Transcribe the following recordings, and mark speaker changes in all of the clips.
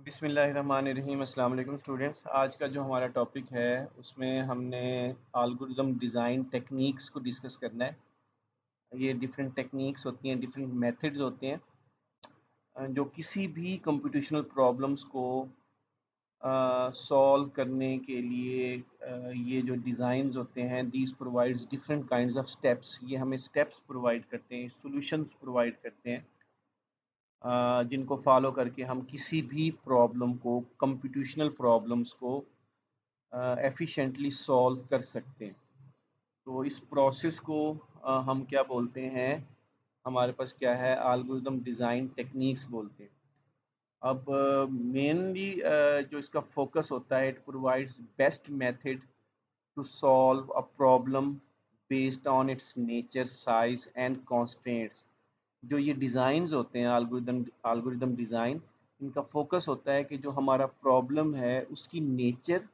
Speaker 1: बिस्मिल्लाहिर्रहमानिर्रहीम। अस्सलाम वालेकुम स्टूडेंट्स। आज का जो हमारा टॉपिक है उसमें हमने एल्गोरिदम डिज़ाइन टेक्निक्स को डिस्कस करना है। ये डिफरेंट टेक्निक्स होती हैं, डिफरेंट मेथड्स होते हैं जो किसी भी कंप्यूटेशनल प्रॉब्लम्स को सॉल्व करने के लिए ये जो डिज़ाइंस होते हैं these provides different kinds of steps. ये हमें स्टेप्स प्रोवाइड करते हैं, सॉल्यूशंस प्रोवाइड करते हैं जिनको फॉलो करके हम किसी भी प्रॉब्लम को, कंप्यूटेशनल प्रॉब्लम्स को एफिशिएंटली सॉल्व कर सकते हैं। तो इस प्रोसेस को हम क्या बोलते हैं, हमारे पास क्या है, एल्गोरिदम डिज़ाइन टेक्निक्स बोलते हैं। अब मेनली जो इसका फोकस होता है, it provides best method to solve a problem based on its nature, size and constraints. जो ये डिज़ाइंस होते हैं एल्गोरिदम डिज़ाइन, इनका फोकस होता है कि जो हमारा प्रॉब्लम है उसकी नेचर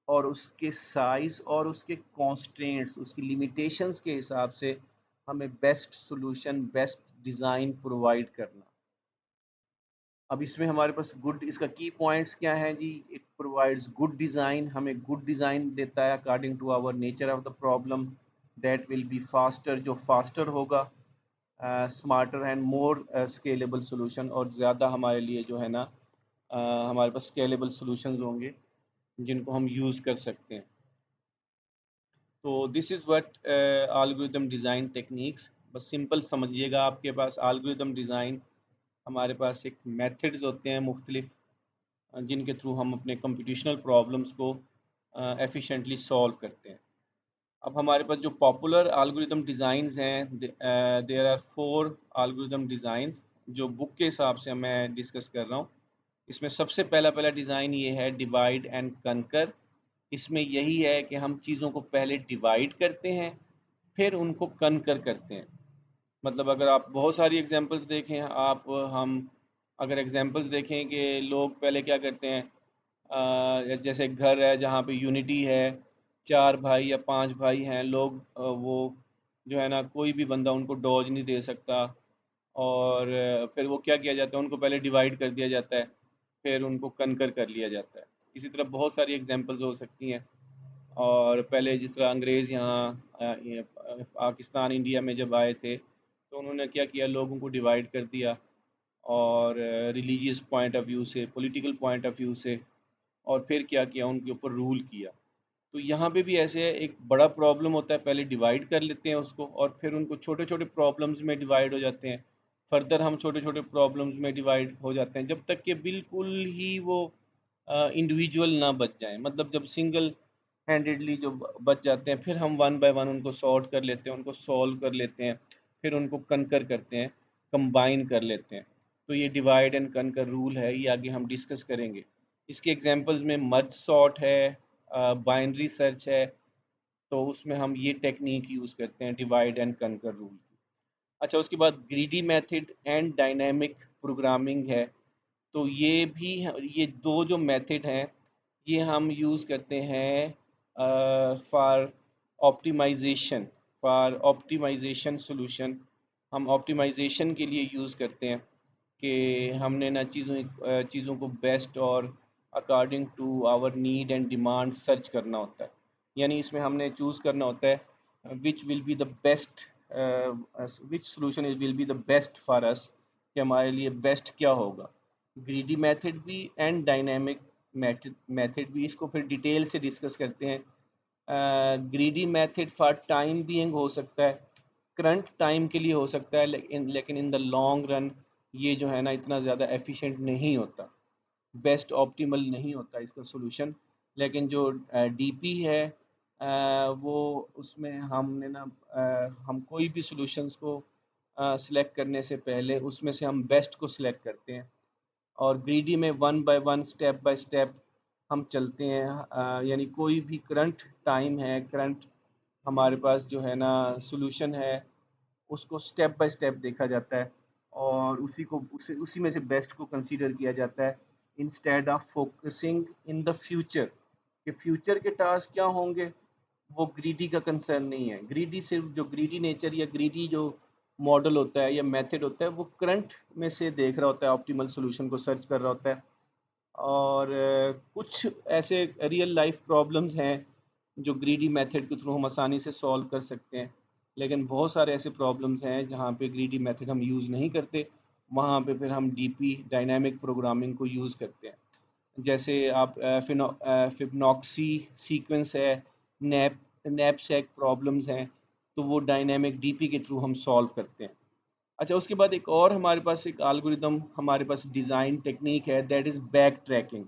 Speaker 1: और उसके साइज़ और उसके कॉन्स्ट्रेंट्स, उसकी लिमिटेशंस के हिसाब से हमें best solution, best design provide करना। अब इसमें हमारे पास गुड, इसका की पॉइंट्स क्या हैं जी। इट प्रोवाइड्स गुड डिज़ाइन, हमें गुड डिज़ाइन देता है according to our nature of the problem. That will be faster, जो फास्टर होगा, smarter and more scalable solution, और ज़्यादा हमारे लिए जो है ना हमारे पास स्केलेबल सॉल्यूशंस होंगे जिनको हम यूज़ कर सकते हैं। तो this is what algorithm design techniques. बस सिंपल समझिएगा, आपके पास एल्गोरिदम डिज़ाइन, हमारे पास एक मेथड्स होते हैं मुख्तलिफ जिनके थ्रू हम अपने कंप्यूटेशनल प्रॉब्लम्स को एफिशिएंटली सॉल्व करते हैं। अब हमारे पास जो पॉपुलर एल्गोरिदम डिज़ाइंस हैं, देयर आर 4 एल्गोरिदम डिज़ाइंस जो बुक के हिसाब से मैं डिस्कस कर रहा हूँ। इसमें सबसे पहला डिज़ाइन ये है डिवाइड एंड कनकर। इसमें यही है कि हम चीज़ों को पहले डिवाइड करते हैं, फिर उनको कनकर करते हैं। मतलब अगर आप बहुत सारी एग्जांपल्स देखें, हम अगर एग्जांपल्स देखें कि लोग पहले क्या करते हैं, जैसे घर है जहाँ पे यूनिटी है, 4 भाई या 5 भाई हैं लोग, वो जो है ना कोई भी बंदा उनको डॉज नहीं दे सकता। और फिर वो क्या किया जाता है, उनको पहले डिवाइड कर दिया जाता है, फिर उनको कनकर कर लिया जाता है। इसी तरह बहुत सारी एग्जांपल्स हो सकती हैं। और पहले जिस तरह अंग्रेज़ यहाँ पाकिस्तान, इंडिया में जब आए थे, तो उन्होंने क्या किया, लोगों को डिवाइड कर दिया, और रिलीजियस पॉइंट ऑफ व्यू से, पॉलिटिकल पॉइंट ऑफ व्यू से, और फिर क्या किया, उनके ऊपर रूल किया। तो यहाँ पे भी ऐसे है, एक बड़ा प्रॉब्लम होता है, पहले डिवाइड कर लेते हैं उसको, और फिर उनको छोटे छोटे प्रॉब्लम्स में डिवाइड हो जाते हैं। फर्दर हम छोटे छोटे प्रॉब्लम्स में डिवाइड हो जाते हैं, जब तक कि बिल्कुल ही वो इंडिविजुअल ना बच जाएं। मतलब जब सिंगल हैंडेडली जो बच जाते हैं, फिर हम वन बाय वन उनको सॉर्ट कर लेते हैं, उनको सॉल्व कर लेते हैं, फिर उनको कनकर करते हैं, कंबाइन कर लेते हैं। तो ये डिवाइड एंड कनकर रूल है, ये आगे हम डिस्कस करेंगे। इसके एग्जांपल्स में मर्ज सॉर्ट है, बाइनरी सर्च है, तो उसमें हम ये टेक्निक यूज़ करते हैं, डिवाइड एंड कनकर रूल। अच्छा, उसके बाद greedy method and dynamic programming है। तो ये दो जो मेथड हैं, ये हम यूज़ करते हैं फॉर ऑप्टिमाइजेशन, सॉल्यूशन। हम ऑप्टिमाइजेशन के लिए यूज़ करते हैं कि हमने ना चीज़ों को बेस्ट और according to our need and demand search करना होता है। यानी इसमें हमने चूज़ करना होता है which will be the best, which solution will be the best for us, कि हमारे लिए बेस्ट क्या होगा। ग्रीडी मेथड भी एंड डायनेमिक मेथड भी, इसको फिर डिटेल से डिस्कस करते हैं। Greedy method for time being हो सकता है, करंट टाइम के लिए हो सकता है, लेकिन इन द लॉन्ग रन ये जो है ना इतना ज़्यादा एफिशिएंट नहीं होता, बेस्ट ऑप्टिमल नहीं होता इसका सॉल्यूशन। लेकिन जो डीपी है, वो उसमें हमने ना हम कोई भी सॉल्यूशंस को सिलेक्ट करने से पहले उसमें से हम बेस्ट को सिलेक्ट करते हैं, और ग्रीडी में one by one, step by step हम चलते हैं। यानी कोई भी करंट टाइम है, करंट हमारे पास जो है ना सॉल्यूशन है, उसको स्टेप बाय स्टेप देखा जाता है, और उसी में से बेस्ट को कंसीडर किया जाता है, instead of focusing in the future. कि फ्यूचर के टास्क क्या होंगे, वो ग्रीडी का कंसर्न नहीं है। ग्रीडी सिर्फ, जो ग्रीडी नेचर या ग्रीडी जो मॉडल होता है या मेथड होता है, वो करंट में से देख रहा होता है, ऑप्टिमल सॉल्यूशन को सर्च कर रहा होता है, और कुछ ऐसे रियल लाइफ प्रॉब्लम्स हैं जो ग्रीडी मेथड के थ्रू हम आसानी से सॉल्व कर सकते हैं, लेकिन बहुत सारे ऐसे प्रॉब्लम्स हैं जहाँ पे ग्रीडी मेथड हम यूज़ नहीं करते, वहाँ पे फिर हम डीपी डायनामिक प्रोग्रामिंग को यूज़ करते हैं। जैसे आप फिबोनाची सीक्वेंस है, नैप नैपसैक प्रॉब्लम्स हैं, तो वो डायनामिक डीपी के थ्रू हम सॉल्व करते हैं। अच्छा, उसके बाद एक और हमारे पास एक एल्गोरिदम हमारे पास डिज़ाइन टेक्निक है, that is back tracking.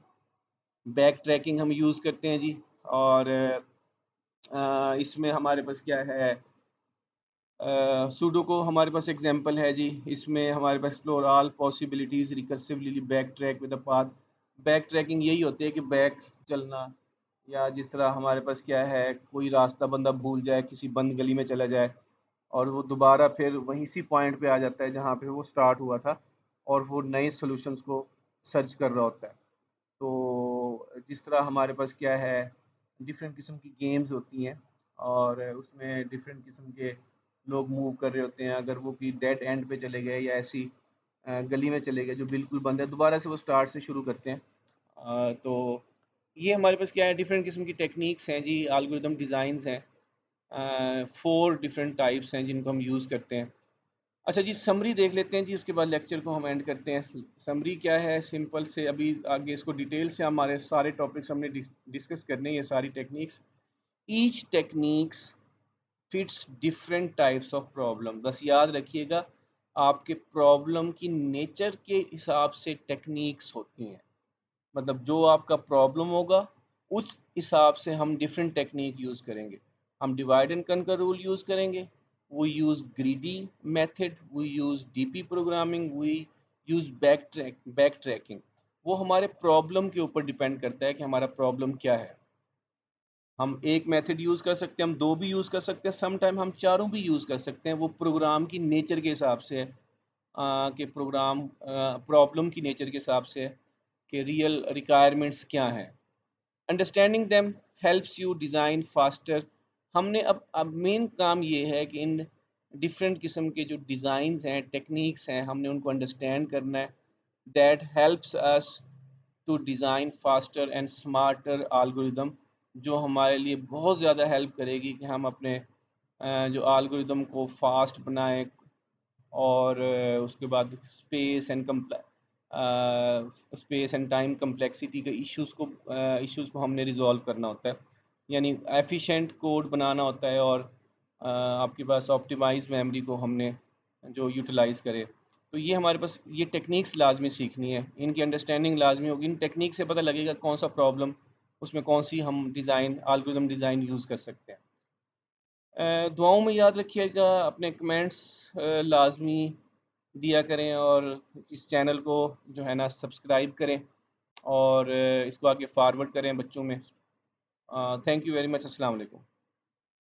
Speaker 1: Back tracking हम यूज़ करते हैं जी। और इसमें हमारे पास क्या है, सुडोको हमारे पास एग्जांपल है जी। इसमें हमारे पास explore all possibilities recursively backtrack with the path. Backtracking यही होती है कि बैक चलना, या जिस तरह हमारे पास क्या है, कोई रास्ता बंदा भूल जाए, किसी बंद गली में चला जाए और वो दोबारा फिर वहीं सी पॉइंट पे आ जाता है जहाँ पे वो स्टार्ट हुआ था, और वो नए सॉल्यूशंस को सर्च कर रहा होता है। तो जिस तरह हमारे पास क्या है, डिफरेंट किस्म की गेम्स होती हैं और उसमें डिफरेंट किस्म के लोग मूव कर रहे होते हैं। अगर वो कि डेड एंड पे चले गए या ऐसी गली में चले गए जो बिल्कुल बंद है, दोबारा से वो स्टार्ट से शुरू करते हैं। तो ये हमारे पास क्या है, डिफरेंट किस्म की टेक्निक्स हैं जी, एल्गोरिदम डिज़ाइंस हैं। 4 डिफरेंट टाइप्स हैं जिनको हम यूज़ करते हैं। अच्छा जी, समरी देख लेते हैं जी, उसके बाद लेक्चर को हम एंड करते हैं। समरी क्या है, सिंपल से, अभी आगे इसको डिटेल से हमारे सारे टॉपिक्स हमने डिस्कस करने हैं, ये सारी techniques. Each techniques fits different types of problem. बस याद रखिएगा, आपके प्रॉब्लम की नेचर के हिसाब से टेक्निक्स होती हैं। मतलब जो आपका प्रॉब्लम होगा उस हिसाब से हम डिफरेंट टेक्निक यूज़ करेंगे। हम divide and conquer rule use करेंगे, we use greedy method, we use DP programming, we use back tracking. वो हमारे प्रॉब्लम के ऊपर डिपेंड करता है कि हमारा प्रॉब्लम क्या है। हम एक मेथड यूज़ कर सकते हैं, हम दो भी यूज़ कर सकते हैं, सम टाइम हम चारों भी यूज़ कर सकते हैं। वो प्रोग्राम की नेचर के हिसाब से है, कि प्रोग्राम प्रॉब्लम की नेचर के हिसाब से है कि रियल रिक्वायरमेंट्स क्या हैं। Understanding them helps you design faster. हमने अब मेन काम ये है कि इन डिफरेंट किस्म के जो डिज़ाइंस हैं, टेक्निक्स हैं, हमने उनको अंडरस्टैंड करना है। That helps us to design faster and smarter algorithm, जो हमारे लिए बहुत ज़्यादा हेल्प करेगी कि हम अपने जो एल्गोरिदम को फास्ट बनाएं, और उसके बाद स्पेस एंड टाइम कम्प्लेक्सिटी के इश्यूज़ को हमने रिजॉल्व करना होता है, यानी एफिशिएंट कोड बनाना होता है, और आपके पास ऑप्टिमाइज मेमोरी को हमने जो यूटिलाइज़ करे। तो ये हमारे पास ये टेक्निक्स लाजमी सीखनी है, इनकी अंडरस्टैंडिंग लाजमी होगी। इन टेक्निक से पता लगेगा कौन सा प्रॉब्लम, उसमें कौन सी हम डिज़ाइन एल्गोरिदम डिज़ाइन यूज़ कर सकते हैं। दुआओं में याद रखिएगा, अपने कमेंट्स लाजमी दिया करें, और इस चैनल को जो है ना सब्सक्राइब करें, और इसको आगे फारवर्ड करें बच्चों में। Thank you very much. अस्सलाम वालेकुम।